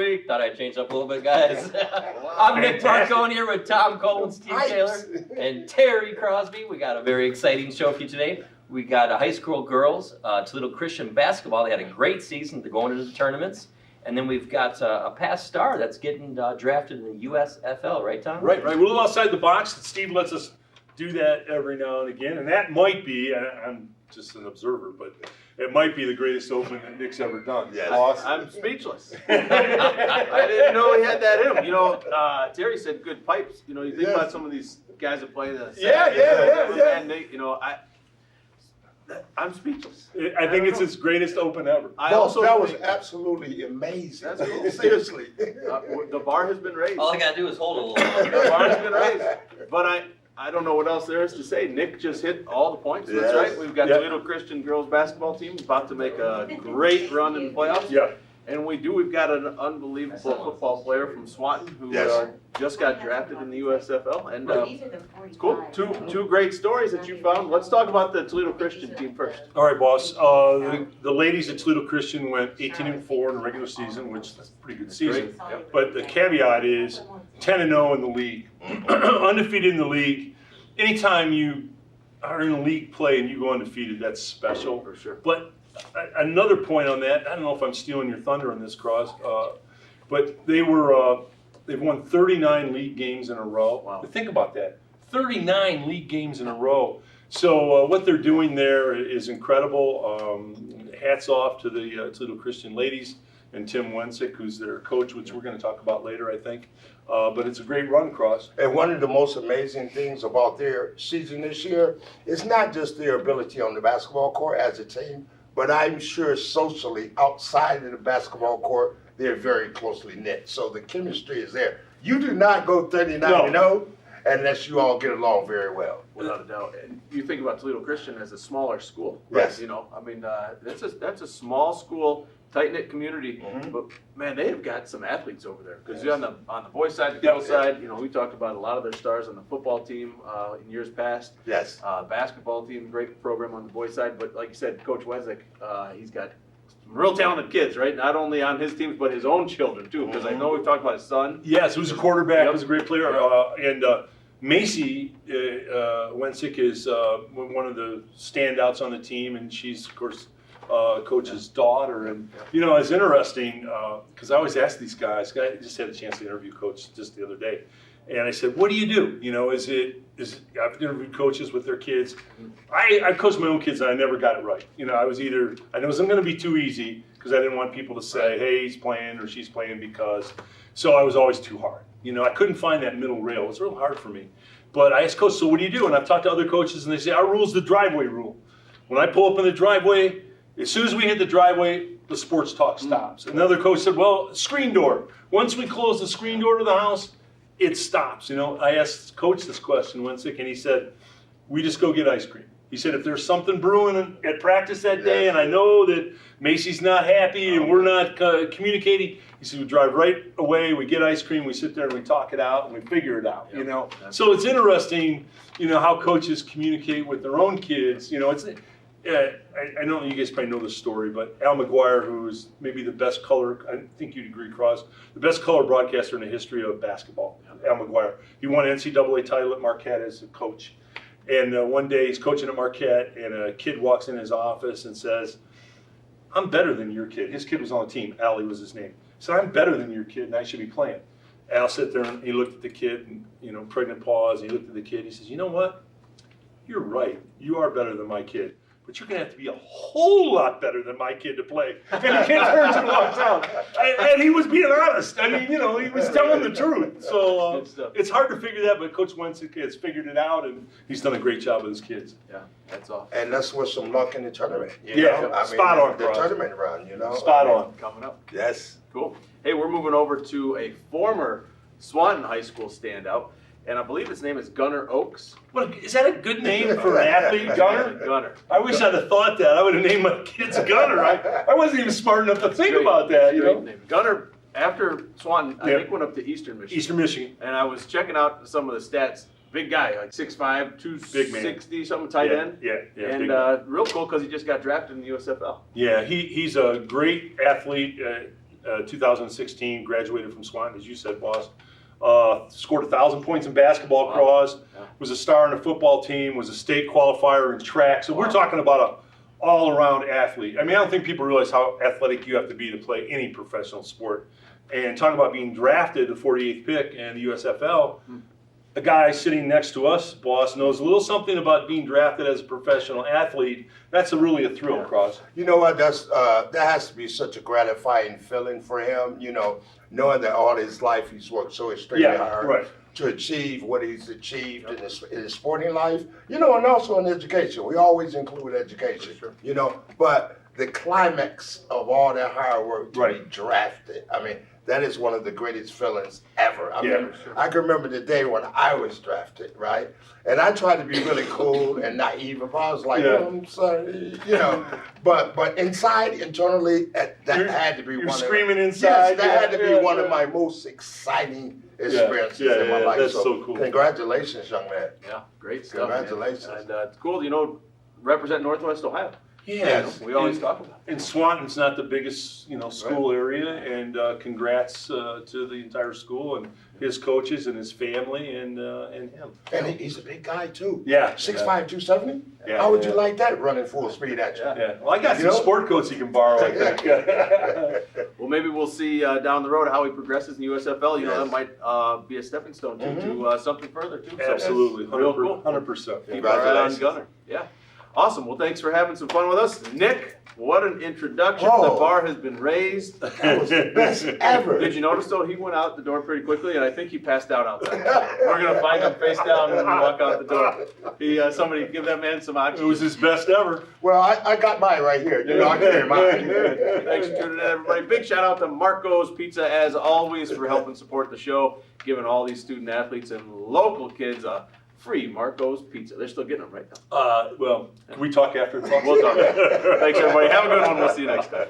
week. Thought I'd change up a little bit, guys. I'm Nick Marcone here with Tom Cole and Steve Taylor and Terry Crosby. We got a very exciting show for you today. We got high school girls, Toledo Christian basketball. They had a great season. They're going into the tournaments. And then we've got a past star that's getting drafted in the USFL, right, Tom? Right. We're a little outside the box. Steve lets us do that every now and again. And that might be, I'm just an observer, but it might be the greatest open that Nick's ever done. Yes. Awesome. I'm speechless. I didn't know he had that in him. You know, Terry said good pipes. You know, you think about some of these guys that play the Yeah. and they, you know, I'm speechless. I think it's his greatest open ever. I also that was think absolutely amazing. That's cool. Seriously. the bar has been raised. All I got to do is hold it a little The longer. bar has been raised. But I don't know what else there is to say. Nick just hit all the points. That's Yes. right. We've got Yep. Toledo Christian girls basketball team about to make a great run in the playoffs. Yeah. And we've got an unbelievable football player from Swanton who Yes. just got drafted in the USFL. And It's cool. Two great stories that you found. Let's talk about the Toledo Christian team first. All right, boss. The ladies at Toledo Christian went 18-4 in the regular season, which is a pretty good season. Yep. But the caveat is 10-0 in the league, undefeated in the league. Anytime you are in league play and you go undefeated, that's special. For sure. But another point on that, I don't know if I'm stealing your thunder on this, Cross, but they've won 39 league games in a row. Wow. Think about that, 39 league games in a row. So what they're doing there is incredible. Hats off to the Toledo Christian ladies and Tim Wensick, who's their coach, which we're going to talk about later, I think. But it's a great run, Cross. And one of the most amazing things about their season this year is not just their ability on the basketball court as a team, but I'm sure socially outside of the basketball court, they're very closely knit. So the chemistry is there. You do not go 39-0 unless you all get along very well. Without a doubt. And you think about Toledo Christian as a smaller school. Yes. You know, I mean, that's a small school, tight-knit community. Mhm. But, man, they have got some athletes over there. Because on the boys' side, the girls' side, you know, we talked about a lot of their stars on the football team in years past. Yes. Basketball team, great program on the boys' side. But like you said, Coach Wensick, he's got some real talented kids, right? Not only on his teams, but his own children, too. Because I know we've talked about his son. Yes, who's a quarterback, Yep. who's a great player. And Macy Wensick is one of the standouts on the team, and she's, of course, Coach's daughter. And, you know, it's interesting because I always ask these guys, I just had a chance to interview Coach just the other day. And I said, what do you do? You know, is it I've interviewed coaches with their kids. I coached my own kids and I never got it right. You know, I wasn't going to be too easy because I didn't want people to say, hey, he's playing or she's playing because. So I was always too hard. You know, I couldn't find that middle rail. It was real hard for me. But I asked Coach, so what do you do? And I've talked to other coaches and they say, our rule's the driveway rule. When I pull up in the driveway, as soon as we hit the driveway, the sports talk stops. Another coach said, well, screen door. Once we close the screen door to the house, it stops. You know, I asked Coach this question, Wensick, and he said, we just go get ice cream. He said, if there's something brewing at practice that day, and I know that Macy's not happy and we're not communicating, he said, we drive right away, we get ice cream, we sit there and we talk it out and we figure it out, you know. So it's interesting, you know, how coaches communicate with their own kids. You know, it's I know you guys probably know this story, but Al McGuire, who's maybe the best color, I think you'd agree, Cross, the best color broadcaster in the history of basketball, Al McGuire. He won an NCAA title at Marquette as a coach. And one day he's coaching at Marquette, and a kid walks in his office and says, I'm better than your kid. His kid was on the team. Allie was his name. He said, I'm better than your kid, and I should be playing. Al sat there, and he looked at the kid, and, you know, pregnant pause, and he looked at the kid. He says, you know what? You're right. You are better than my kid. But you're going to have to be a whole lot better than my kid to play. And the kid turns and walks out. And he was being honest. I mean, you know, he was telling the truth. So it's hard to figure that, but Coach Wensick has figured it out, and he's done a great job with his kids. Yeah, that's awesome. And that's with some luck in the tournament. You Yeah, know? I spot mean, on, the Cross. tournament run, you know. Spot on. Coming up. Yes. Cool. Hey, we're moving over to a former Swanton High School standout, and I believe his name is Gunnar Oakes. What, is that a good name for an athlete, Gunner? Gunnar. I wish I'd have thought that. I would have named my kids Gunner. I wasn't even smart enough to think about that, you know. Name. Gunnar, after Swanton, I think went up to Eastern Michigan. Eastern Michigan. And I was checking out some of the stats. Big guy, like 6'5", 260 something, tight end. Yeah. And real cool because he just got drafted in the USFL. Yeah, he's a great athlete. 2016, graduated from Swanton, as you said, boss. Scored 1,000 points in basketball, cross, was a star on the football team, was a state qualifier in track. So we're talking about a all-around athlete. I mean, I don't think people realize how athletic you have to be to play any professional sport. And talk about being drafted, the 48th pick in the USFL. A guy sitting next to us, boss, knows a little something about being drafted as a professional athlete. That's really a thrill, Cross. You know what? That has to be such a gratifying feeling for him. You know, knowing that all his life he's worked so extremely hard to achieve what he's achieved in his sporting life. You know, and also in education. We always include education. You know, but the climax of all that hard work to be drafted. I mean, that is one of the greatest feelings ever. I mean, I can remember the day when I was drafted, right? And I tried to be really cool and naive. But I was like, oh, I'm sorry, you know. But inside, internally, that had to be one of screaming inside. Yes, that had to be one of my most exciting experiences in my life. That's so cool. Congratulations, young man. Yeah, great stuff. Congratulations. Man. And it's cool, you know, represent Northwest Ohio. Yes, we always talk about it. And Swanton's not the biggest, school area, and congrats to the entire school and his coaches and his family and him. And he's a big guy too. Yeah. 6'5", 270? Yeah. How would you like that running full speed at you? Yeah. Well, I got some sport coats you can borrow, I think. Well, maybe we'll see down the road how he progresses in the USFL. You know, that might be a stepping stone to something further too. Absolutely. So, real cool. 100%. Keep our eye on Gunner. Yeah. Awesome. Well, thanks for having some fun with us. Nick, what an introduction. The bar has been raised. That was the best ever. Did you notice, though, he went out the door pretty quickly, and I think he passed out outside. We're going to find him face down when we walk out the door. Somebody give that man some oxygen. It was his best ever. Well, I got mine right here. You know, I carry mine. Thanks for tuning in, everybody. Big shout out to Marco's Pizza, as always, for helping support the show, giving all these student athletes and local kids a free Marco's Pizza. They're still getting them right now. Well, can we talk after? We'll talk. Thanks, everybody. Have a good one. We'll see you next time.